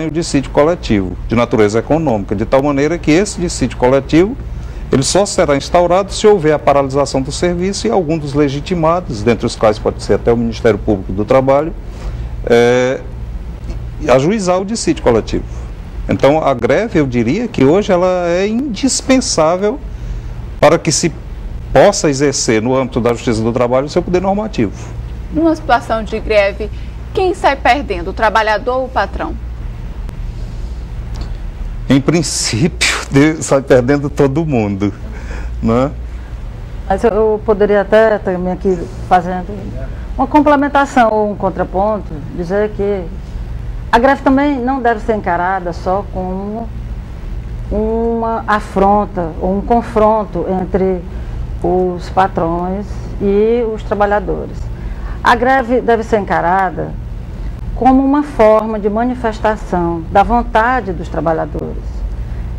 o dissídio coletivo, de natureza econômica, de tal maneira que esse dissídio coletivo ele só será instaurado se houver a paralisação do serviço e algum dos legitimados, dentre os quais pode ser até o Ministério Público do Trabalho, ajuizar o dissídio coletivo. Então, a greve, eu diria que hoje ela é indispensável para que se possa exercer no âmbito da Justiça do Trabalho o seu poder normativo. Numa situação de greve, quem sai perdendo, o trabalhador ou o patrão? Em princípio, sai perdendo todo mundo, né? Mas eu poderia até também aqui fazendo uma complementação ou um contraponto, dizer que a greve também não deve ser encarada só como uma afronta ou um confronto entre os patrões e os trabalhadores. A greve deve ser encarada como uma forma de manifestação da vontade dos trabalhadores.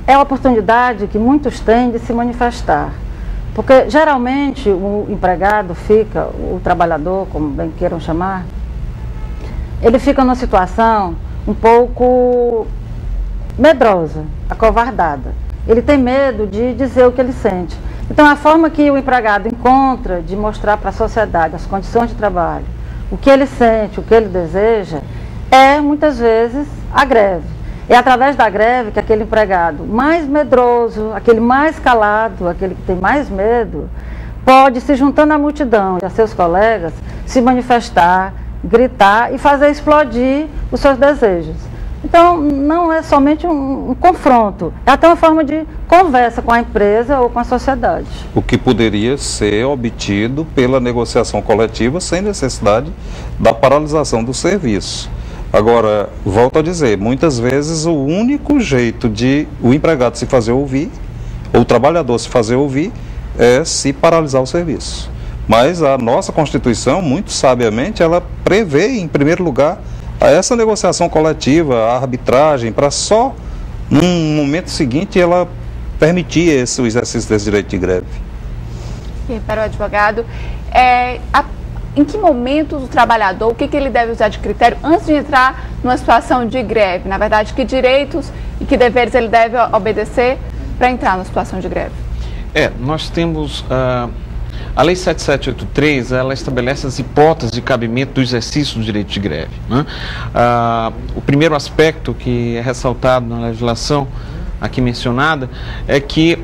É a oportunidade que muitos têm de se manifestar, porque geralmente o empregado fica, o trabalhador, como bem queiram chamar, ele fica numa situação um pouco medrosa, acovardada. Ele tem medo de dizer o que ele sente. Então, a forma que o empregado encontra de mostrar para a sociedade as condições de trabalho, o que ele sente, o que ele deseja, é muitas vezes a greve. É através da greve que aquele empregado mais medroso, aquele mais calado, aquele que tem mais medo, pode, se juntando à multidão e a seus colegas, se manifestar, gritar e fazer explodir os seus desejos. Então, não é somente um confronto, é até uma forma de conversa com a empresa ou com a sociedade. O que poderia ser obtido pela negociação coletiva sem necessidade da paralisação do serviço. Agora, volto a dizer, muitas vezes o único jeito de o empregado se fazer ouvir, ou o trabalhador se fazer ouvir, é se paralisar o serviço. Mas a nossa Constituição, muito sabiamente, ela prevê, em primeiro lugar, essa negociação coletiva, a arbitragem, para só, num momento seguinte, ela permitir o exercício desse direito de greve. E para o advogado, em que momento o trabalhador, o que ele deve usar de critério antes de entrar numa situação de greve? Na verdade, que direitos e que deveres ele deve obedecer para entrar numa situação de greve? Nós temos... A Lei 7783, ela estabelece as hipóteses de cabimento do exercício do direito de greve, né? O primeiro aspecto que é ressaltado na legislação aqui mencionada é que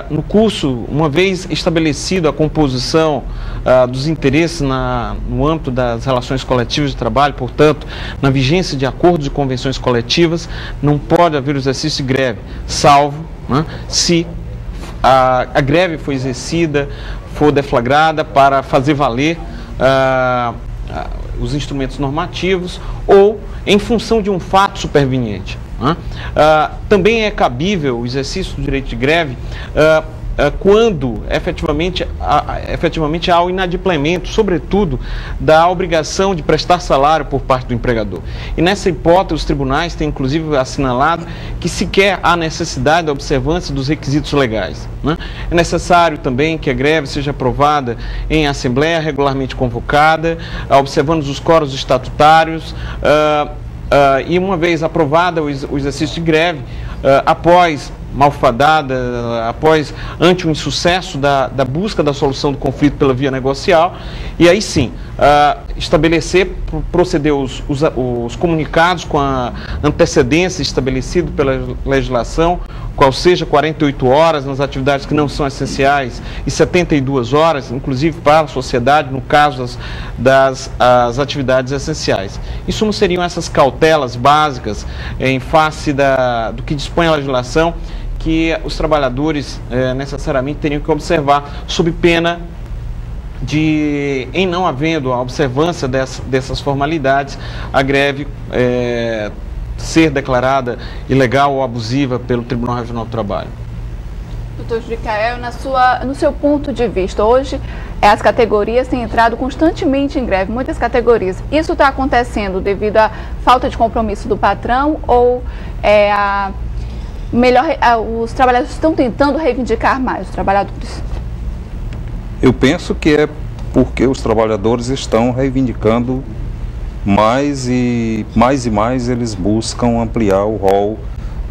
no curso, uma vez estabelecida a composição dos interesses no âmbito das relações coletivas de trabalho, portanto, na vigência de acordos e convenções coletivas, não pode haver o exercício de greve, salvo, né, se a greve foi exercida, for deflagrada para fazer valer os instrumentos normativos ou em função de um fato superveniente. Também é cabível o exercício do direito de greve quando efetivamente há o inadimplemento, sobretudo, da obrigação de prestar salário por parte do empregador. E nessa hipótese, os tribunais têm inclusive assinalado que sequer há necessidade da observância dos requisitos legais, né? É necessário também que a greve seja aprovada em assembleia regularmente convocada, observando os quóruns estatutários, e uma vez aprovada o exercício de greve, após malfadada, ante o insucesso da busca da solução do conflito pela via negocial, e aí sim, proceder os comunicados com a antecedência estabelecida pela legislação, qual seja 48 horas nas atividades que não são essenciais e 72 horas, inclusive para a sociedade, no caso das atividades essenciais. Em suma, seriam essas cautelas básicas em face do que dispõe a legislação, que os trabalhadores necessariamente teriam que observar, sob pena de, em não havendo a observância dessas formalidades, a greve ser declarada ilegal ou abusiva pelo Tribunal Regional do Trabalho. Doutor Judicael, no seu ponto de vista, hoje as categorias têm entrado constantemente em greve, muitas categorias. Isso está acontecendo devido à falta de compromisso do patrão ou os trabalhadores estão tentando reivindicar mais, os trabalhadores? Eu penso que é porque os trabalhadores estão reivindicando mais e mais eles buscam ampliar o rol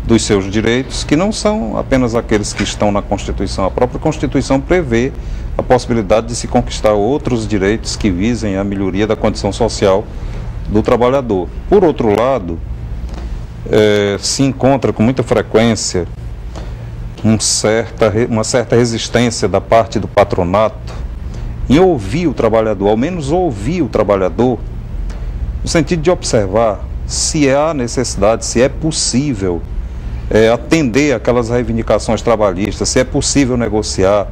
dos seus direitos, que não são apenas aqueles que estão na Constituição. A própria Constituição prevê a possibilidade de se conquistar outros direitos que visem a melhoria da condição social do trabalhador. Por outro lado, se encontra com muita frequência uma certa resistência da parte do patronato em ouvir o trabalhador, ao menos ouvir o trabalhador, no sentido de observar se há necessidade, se é possível atender aquelas reivindicações trabalhistas, se é possível negociar,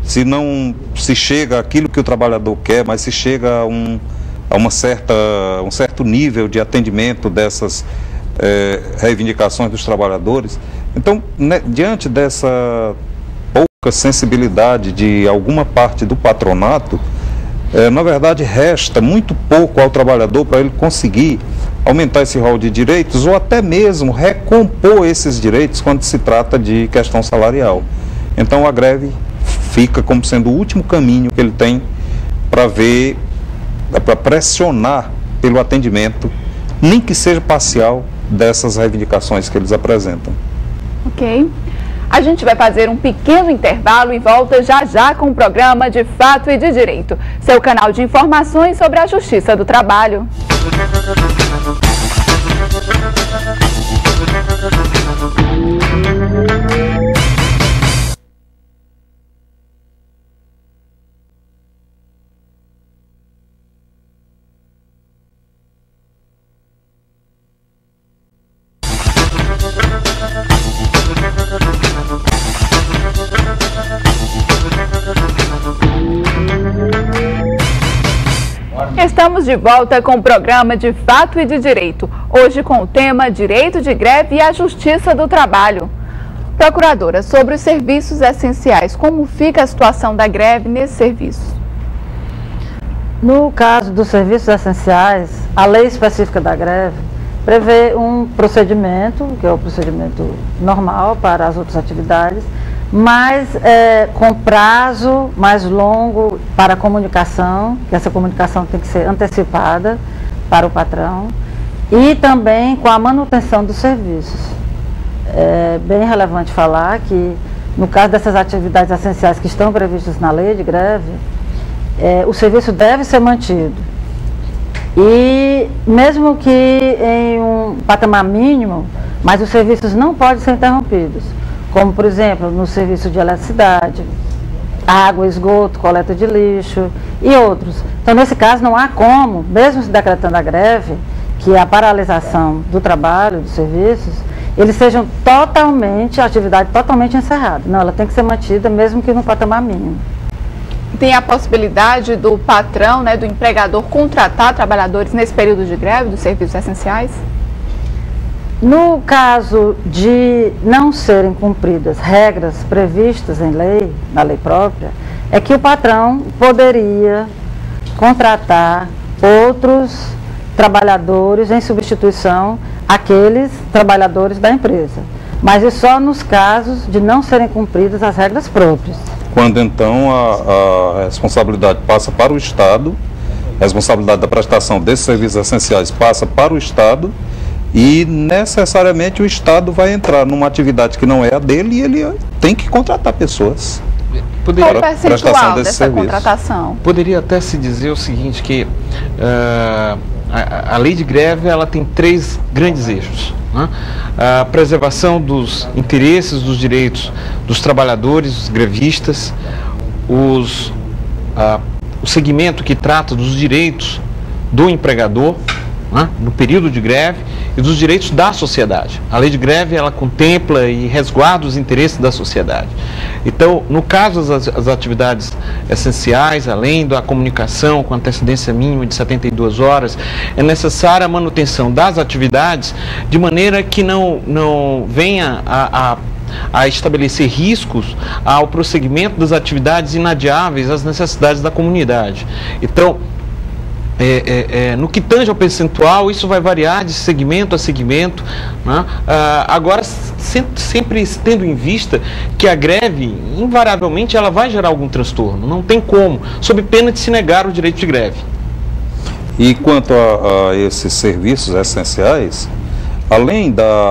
se não se chega àquilo que o trabalhador quer, mas se chega a um certo nível de atendimento dessas reivindicações dos trabalhadores. Então, diante dessa pouca sensibilidade de alguma parte do patronato, na verdade resta muito pouco ao trabalhador para ele conseguir aumentar esse rol de direitos ou até mesmo recompor esses direitos quando se trata de questão salarial. Então a greve fica como sendo o último caminho que ele tem para pressionar pelo atendimento, nem que seja parcial, dessas reivindicações que eles apresentam. Ok. A gente vai fazer um pequeno intervalo e volta já já com o programa De Fato e de Direito, seu canal de informações sobre a Justiça do Trabalho. Estamos de volta com o programa De Fato e de Direito, hoje com o tema Direito de Greve e a Justiça do Trabalho. Procuradora, sobre os serviços essenciais, como fica a situação da greve nesse serviço? No caso dos serviços essenciais, a lei específica da greve prevê um procedimento, que é o procedimento normal para as outras atividades, mas com prazo mais longo para a comunicação, que essa comunicação tem que ser antecipada para o patrão, e também com a manutenção dos serviços. É bem relevante falar que, no caso dessas atividades essenciais que estão previstas na lei de greve, o serviço deve ser mantido. E mesmo que em um patamar mínimo, mas os serviços não podem ser interrompidos, como por exemplo no serviço de eletricidade, água, esgoto, coleta de lixo e outros. Então nesse caso não há como, mesmo se decretando a greve, que é a paralisação do trabalho, dos serviços, eles sejam totalmente, a atividade totalmente encerrada. Não, ela tem que ser mantida mesmo que no patamar mínimo. Tem a possibilidade do patrão, do empregador, contratar trabalhadores nesse período de greve dos serviços essenciais? No caso de não serem cumpridas regras previstas em lei, na lei própria, é que o patrão poderia contratar outros trabalhadores em substituição àqueles trabalhadores da empresa. Mas isso só nos casos de não serem cumpridas as regras próprias. Quando então a responsabilidade passa para o Estado, a responsabilidade da prestação desses serviços essenciais passa para o Estado e necessariamente o Estado vai entrar numa atividade que não é a dele e ele tem que contratar pessoas. Qual o percentual dessa contratação? Poderia até se dizer o seguinte, que a lei de greve ela tem três grandes eixos. A preservação dos interesses, dos direitos dos trabalhadores, dos grevistas, o segmento que trata dos direitos do empregador, no período de greve, e dos direitos da sociedade. A lei de greve ela contempla e resguarda os interesses da sociedade. Então, no caso das atividades essenciais, além da comunicação com antecedência mínima de 72 horas, é necessária a manutenção das atividades de maneira que não venha a estabelecer riscos ao prosseguimento das atividades inadiáveis às necessidades da comunidade. Então, no que tange ao percentual, isso vai variar de segmento a segmento, agora sempre tendo em vista que a greve, invariavelmente, ela vai gerar algum transtorno, não tem como, sob pena de se negar o direito de greve. E quanto a esses serviços essenciais, além da